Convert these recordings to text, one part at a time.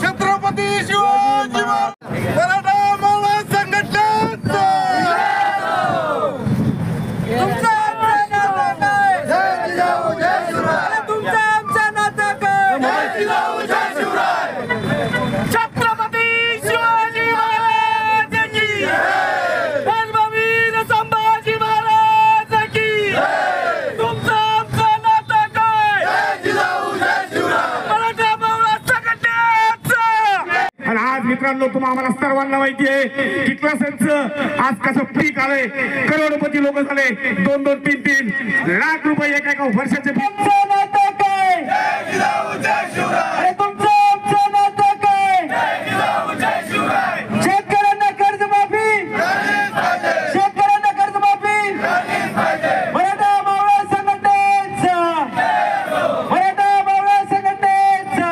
छत्रपती शिवाजी मराठा मावळा संघटनेचा तुमचा नातं काय? जय जिजाऊ जय शिवराय. तुमचा आमचा नातं काय? जय जिजाऊ जय शिवराय. छत्रपती शिवाजी महाराज की धर्मवीर संभाजी महाराज की तुमचा आमचा नातं काय? जय जिजाऊ जय शिवराय. मराठा मावळा संघटनेचा. आणि आज मित्रांनो तुम्हाला सर्वांना माहिती आहे किटलासांचं आज कसं पीक आलंय. करोडपती लोक झाले. 2-2, 3-3 लाख रुपये एका वर्षाचे. तुमचं नातं काय? जय जिजाऊ जय शिवराय. तुमचं आमचं नातं काय? जय जिजाऊ जय शिवराय. शेतकऱ्यांना कर्जमाफी, शेतकऱ्यांना कर्जमाफी, मराठा मावळा संघटनेचा, मराठा मावळा संघटनेचा,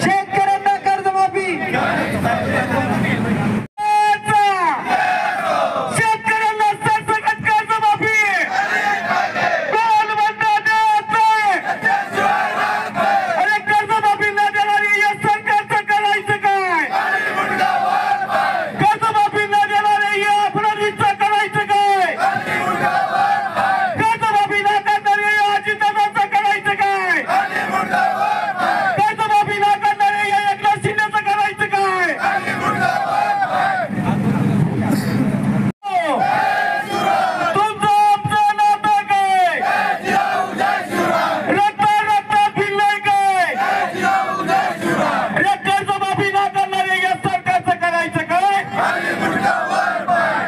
शेतकऱ्यांना कर्जमाफी, शेतकऱ्यांना सरसकट कर्जमाफी. कोण म्हणतं देत नाही? अरे कर्जमाफी न देणारी या सरकारचं करायचं काय? कर्जमाफी न देणारे या फडणवीसचं करायचं काय? कर्जमाफी न करणारे या अजितदादांचं करायचं काय? कर्जमाफी न करणारे या एकनाथ शिंदेचं करायचं काय? तुमचं आमचं नातं काय? रक्ता फिरलंय काय? अरे कर्जमाफी न करणारे या सरकारचं करायचं काय?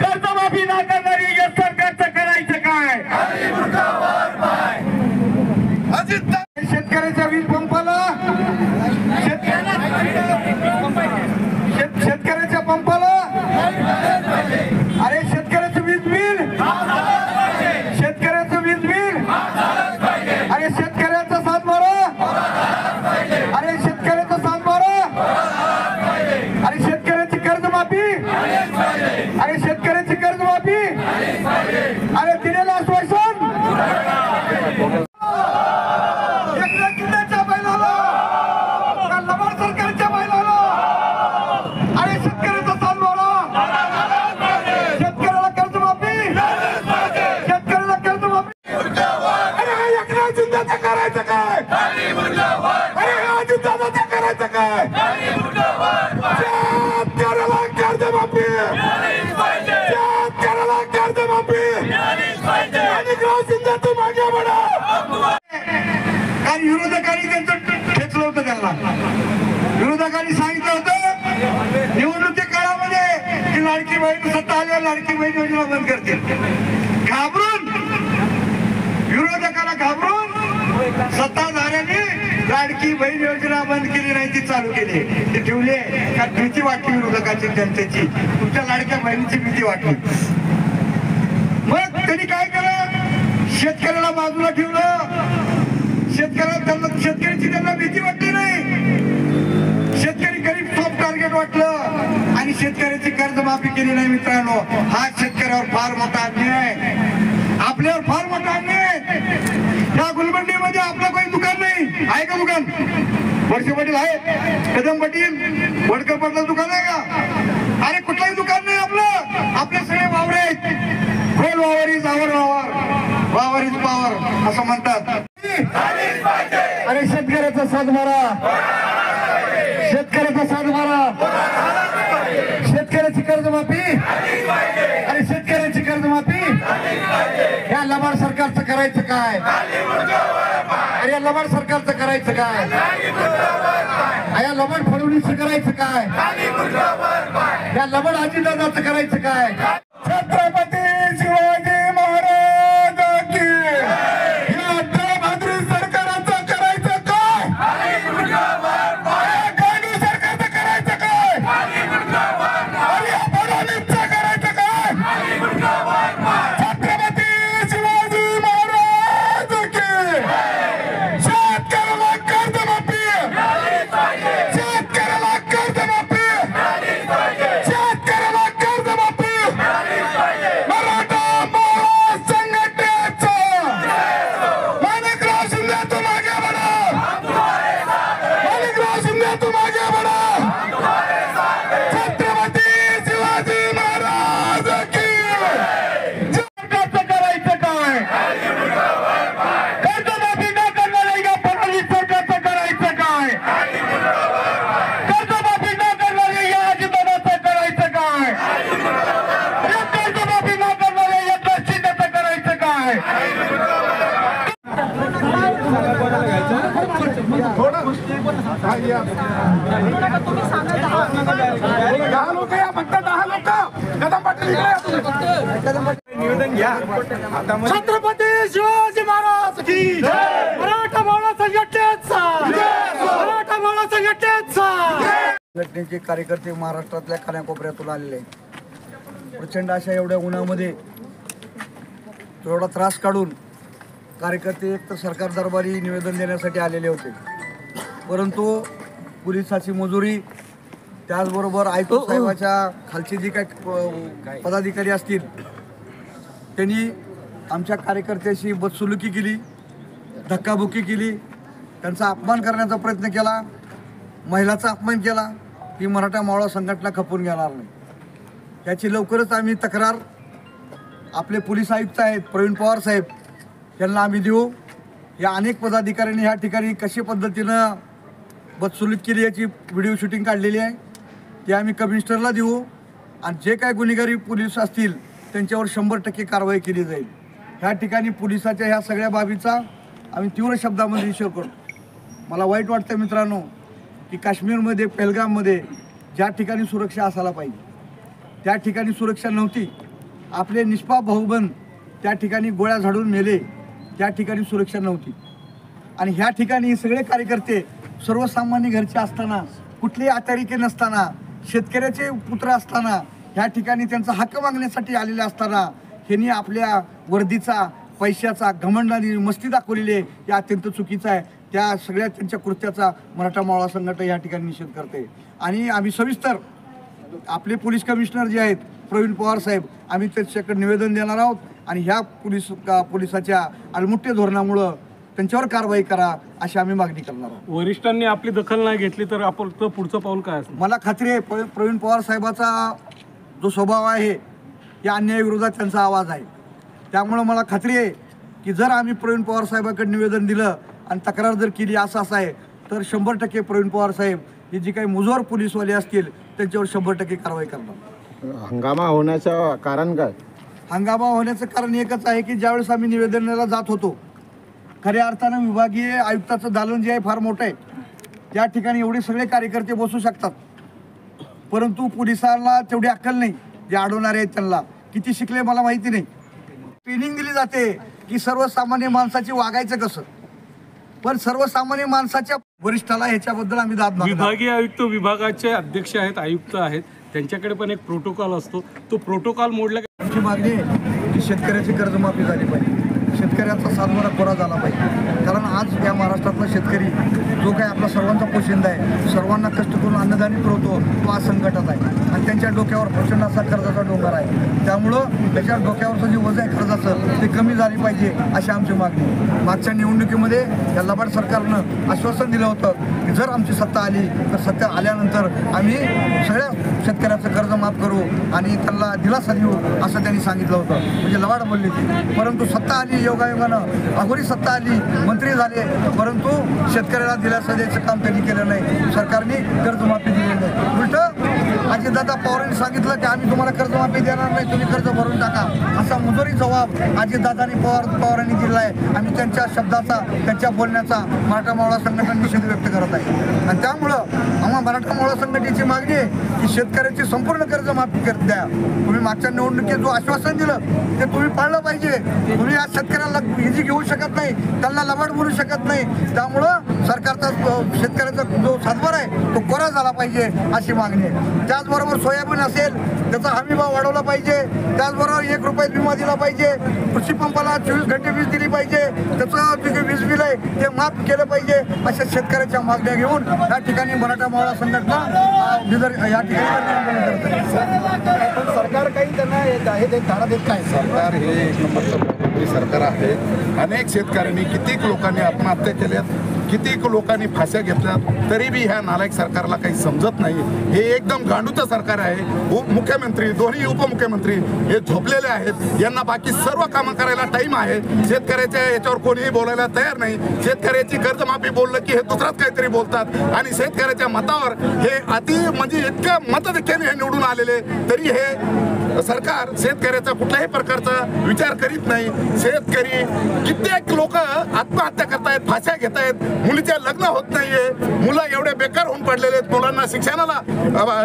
कर्जमाफी न करणारे या सरकारचं करायचं काय? शेतकऱ्याच्या वीज पंपाला, शेतकऱ्याच्या पंपाला, अरे शेतकऱ्याचं वीज बिल, शेतकऱ्याचं वीज बिल, अरे शेतकऱ्याचा 7-12, अरे शेतकऱ्याचा 7-12, अरे शेतकऱ्याची कर्जमाफी, अरे शेतकऱ्याची कर्जमाफी, अरे दिलेलं आश्वासन एकनाथ शिंदेच्या बैलाला, का लबाड सरकारच्या बैलाला, अरे शेतकऱ्याचा 7-12, शेतकऱ्याला कर्जमाफी, शेतकऱ्याला कर्जमाफी. अरे हा एकनाथ शिंदेचं करायचं काय? अरे हा अजितदादाचं करायचं काय? शेतकऱ्याला कर्जमाफी, शेतकऱ्याला कर्जमाफी. आणि शिंदे तू मागे बडा. आणि विरोधकांनी त्यांचं खेचलं होतं. त्यांना विरोधकांनी सांगितलं होतं निवडणुकी काळामध्ये की लाडकी बहीण सत्ता आल्यावर लाडकी बहीण योजना बंद करतील. घाबरून, विरोधकाला घाबरून सत्ताधाऱ्यांनी लाडकी बहीण योजना बंद केली नाही, ती चालू केली. ती ठेवली का भीती वाटली विरोधकाची, जनतेची. तुमच्या लाडक्या बहिणीची भीती वाटली. मग त्यांनी काय केलं? शेतकऱ्याला बाजूला ठेवलं. शेतकऱ्याची त्यांना भीती वाटली नाही. शेतकरी गरीब सॉफ्ट टार्गेट वाटलं आणि शेतकऱ्याची कर्जमाफी केली नाही. मित्रांनो, हा शेतकऱ्यावर फार मोठा अन्याय आहे. आपल्यावर फार मोठा अन्याय आहे. या गुलमंडीमध्ये आपलं काही दुकान नाही आहे का? दुकान वर्षे पाटील आहे, कदम पाटील, वडकर पाटलं दुकान आहे का? अरे कुठलंही दुकान नाही आपलं. आपले सगळे वावर आहेत. खोल वावर इज आवर वावर, वावर इज पावर असं म्हणतात. अरे शेतकऱ्याचा 7-12, शेतकऱ्याचा 7-12, शेतकऱ्याची कर्जमाफी, अरे शेतकऱ्याची कर्जमाफी. या लबाड सरकारचं करायचं काय? अरे या लबाड सरकारचं करायचं काय? या लबाड फडणवीसचं करायचं काय? या लबाड अजितदादाचं करायचं काय? छत्रपती शिवाजी महाराज की. या बहादुरी सरकारचं करायचं काय? गांधी सरकारचं करायचं काय? अरे या फडणवीसचं करायचं काय? छत्रपती शिवाजी महाराज की. शेतकऱ्याला कर्जमाफी, शेतकऱ्याला कर्जमाफी, शेतकऱ्याला कर्जमाफी. 10 लोक या, फक्त 10 लोक. कदम पाटील निवेदन घ्या. छत्रपती शिवाजी महाराज की जय. मराठा मावळा संघटनेचा मराठा मावळा संघटनेचा. संघटनेचे कार्यकर्ते महाराष्ट्रातल्या कानाकोपऱ्यातून आलेले आहेत. प्रचंड अशा एवढ्या उन्हामध्ये एवढा त्रास काढून कार्यकर्ते एक तर सरकार दरबारी निवेदन देण्यासाठी आलेले होते, परंतु पोलिसाची मजुरी त्याचबरोबर आयुक्त साहेबाच्या खालचे जे काही पदाधिकारी असतील त्यांनी आमच्या कार्यकर्त्याशी बदसलुकी केली, धक्काबुक्की केली, त्यांचा अपमान करण्याचा प्रयत्न केला, महिलाचा अपमान केला. ही मराठा मावळा संघटना खपून घेणार नाही. याची लवकरच आम्ही तक्रार आपले पोलीस आयुक्त आहेत प्रवीण पवार साहेब यांना आम्ही देऊ. या अनेक पदाधिकाऱ्यांनी ह्या ठिकाणी कशा पद्धतीनं बदसलूक केली याची व्हिडिओ शूटिंग काढलेली आहे, ते आम्ही कमिशनरला देऊ. आणि जे काय गुन्हेगारी पोलीस असतील त्यांच्यावर 100% कारवाई केली जाईल. ह्या ठिकाणी पोलिसाच्या ह्या सगळ्या बाबीचा आम्ही तीव्र शब्दामध्ये निषेध करतो. मला वाईट वाटतं मित्रांनो की काश्मीरमध्ये पहलगाममध्ये ज्या ठिकाणी सुरक्षा असायला पाहिजे त्या ठिकाणी सुरक्षा नव्हती. आपले निष्पाप भाऊबंद त्या ठिकाणी गोळ्या झाडून मेले, त्या ठिकाणी सुरक्षा नव्हती. आणि ह्या ठिकाणी सगळे कार्यकर्ते सर्वसामान्य घरचे असताना, कुठलेही अतिरेकी नसताना, शेतकऱ्याचे पुत्र असताना, ह्या ठिकाणी त्यांचा हक्क मागण्यासाठी आलेले असताना ह्यांनी आपल्या वर्दीचा पैशाचा घमंडाने मस्ती दाखवलेली आहे. हे अत्यंत चुकीचं आहे. त्या सगळ्या त्यांच्या कृत्याचा मराठा मावळा संघटना या ठिकाणी निषेध करते. आणि आम्ही सविस्तर आपले पोलीस कमिशनर जे आहेत प्रवीण पवार साहेब आम्ही त्याच्याकडे निवेदन देणार आहोत. आणि ह्या पोलिसाच्या अलमुट्य धोरणामुळं त्यांच्यावर कारवाई करा अशी आम्ही मागणी करणार आहोत. वरिष्ठांनी आपली दखल नाही घेतली तर आपण पुढचं पाऊल काय असणार? मला खात्री आहे प्रवीण पवार साहेबाचा जो स्वभाव आहे या अन्यायाविरोधात त्यांचा आवाज आहे. त्यामुळं मला खात्री आहे की जर आम्ही प्रवीण पवार साहेबाकडे निवेदन दिलं आणि तक्रार जर केली असं आहे तर 100% प्रवीण पवार साहेब हे जी काही मुजोर पोलीसवाले असतील त्यांच्यावर 100% कारवाई करणार. हंगामा होण्याचं कारण काय? हंगामा होण्याचं कारण एकच आहे की ज्यावेळेस आम्ही निवेदनाला जात होतो खऱ्या अर्थानं विभागीय आयुक्ताचं दालन जे आहे फार मोठं आहे. त्या ठिकाणी एवढे सगळे कार्यकर्ते बसू शकतात, परंतु पोलिसांना तेवढी अक्कल नाही. जे अडवणारे आहेत त्यांना किती शिकले मला माहिती नाही. ट्रेनिंग दिली जाते की सर्वसामान्य माणसाची वागायचं कसं, पण सर्वसामान्य माणसाच्या वरिष्ठाला ह्याच्याबद्दल आम्ही दाद मागतो. विभागीय आयुक्त विभागाचे अध्यक्ष आहेत, आयुक्त आहेत, त्यांच्याकडे पण एक प्रोटोकॉल असतो. तो प्रोटोकॉल मोडला. आमची मागणी आहे की शेतकऱ्याची कर्जमाफी झाली पाहिजे, शेतकऱ्याचा सातबारा कोरा झाला पाहिजे. कारण आज या महाराष्ट्रातला शेतकरी जो काही आपला सर्वांचा पोशिंदा आहे, सर्वांना कष्ट करून अन्नधान्य पुरवतो, तो आज संकटात आहे. आणि त्यांच्या डोक्यावर प्रचंड असा कर्जाचा डोंगर आहे. त्यामुळं त्याच्या डोक्यावरचं जे वजन आहे कर्जाचं ते कमी झाली पाहिजे अशी आमची मागणी. मागच्या निवडणुकीमध्ये या लबाड सरकारनं आश्वासन दिलं होतं की जर आमची सत्ता आली तर सत्ता आल्यानंतर आम्ही सगळ्या शेतकऱ्याचं कर्ज माफ करू आणि त्यांना दिलासा देऊ असं त्यांनी सांगितलं होतं. म्हणजे लबाड बोलली ती. परंतु सत्ता आली, योगायोगानं अगोदर सत्ता आली, मंत्री झाले, परंतु शेतकऱ्याला दिलासा द्यायचं काम त्यांनी केलं नाही. सरकारने कर्जमाफी दिलेली नाही. उलटं अजितदादा पवारांनी सांगितलं की आम्ही तुम्हाला कर्जमाफी देणार नाही, तुम्ही कर्ज भरून टाका असा मुजोरी जबाब अजितदादांनी पवारांनी दिला आहे. आम्ही त्यांच्या शब्दाचा, त्यांच्या बोलण्याचा मराठा मावळा संघटना निषेध व्यक्त करत आहे. आणि त्यामुळं आम्हाला मराठा मावळा संघटनेची मागणी आहे की शेतकऱ्याची संपूर्ण कर्जमाफी कर द्या. तुम्ही मागच्या निवडणुकीत जो आश्वासन दिलं ते तुम्ही पाळलं पाहिजे. तुम्ही आज शेतकऱ्याला इजी घेऊ शकत नाही, त्यांना लबाड बोलू शकत नाही. त्यामुळं सरकारचा शेतकऱ्याचा जो सातबारा आहे तो कोरा झाला पाहिजे अशी मागणी आहे. त्याचबरोबर सोयाबीन असेल त्याचा हमी भाव वाढवला पाहिजे. त्याचबरोबर 1 रुपयात विमा दिला पाहिजे. कृषी पंपाला 24 घंटे वीज दिली पाहिजे. त्याचं जे वीज बिल आहे ते माफ केलं पाहिजे. अशा शेतकऱ्याच्या मागण्या घेऊन या ठिकाणी मराठा मावळा संघटना या ठिकाणी सरकार काही त्यांना आहे ते धाडा देत नाही. सरकार हे एक नंबरचं सरकार आहे. अनेक शेतकऱ्यांनी कितीक लोकांनी आत्महत्या केल्यात, कितीक लोकांनी फाश्या घेतल्यात, तरी बी ह्या नालायक सरकारला काही समजत नाही. हे एकदम गांडूचं सरकार आहे. मुख्यमंत्री, दोन्ही उपमुख्यमंत्री हे झोपलेले आहेत. यांना बाकी सर्व कामं करायला टाईम आहे. शेतकऱ्याच्या याच्यावर कोणीही बोलायला तयार नाही. शेतकऱ्याची कर्जमाफी बोललं की हे दुसराच काहीतरी बोलतात. आणि शेतकऱ्याच्या मतावर हे अति म्हणजे इतक्या मताधिक्याने हे निवडून आलेले, तरी हे सरकार शेतकऱ्याचा कुठल्याही प्रकारचा विचार करीत नाही. शेतकरी कित्येक लोक आत्महत्या करतायत, फाश्या घेत आहेत. मुलीचे लग्न होत नाहीये, मुलं एवढे बेकार होऊन पडलेले आहेत, मुलांना शिक्षणाला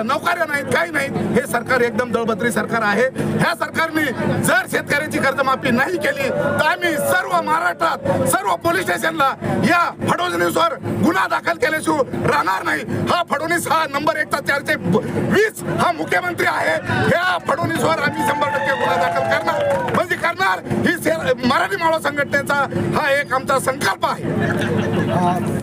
नोकऱ्या नाहीत, काही नाहीत. हे सरकार एकदम दळबद्री सरकार आहे. ह्या सरकारने जर शेतकऱ्याची कर्जमाफी नाही केली तर आम्ही सर्व महाराष्ट्रात सर्व पोलीस स्टेशनला या फडणवीसवर गुन्हा दाखल केल्याशिवाय राहणार नाही. हा फडणवीस हा नंबर 1चा 420 हा मुख्यमंत्री आहे. ह्या फडणवीसवर आम्ही 100% गुन्हा दाखल करणार म्हणजे करणार. ही मराठी मावळा संघटनेचा हा एक आमचा संकल्प आहे.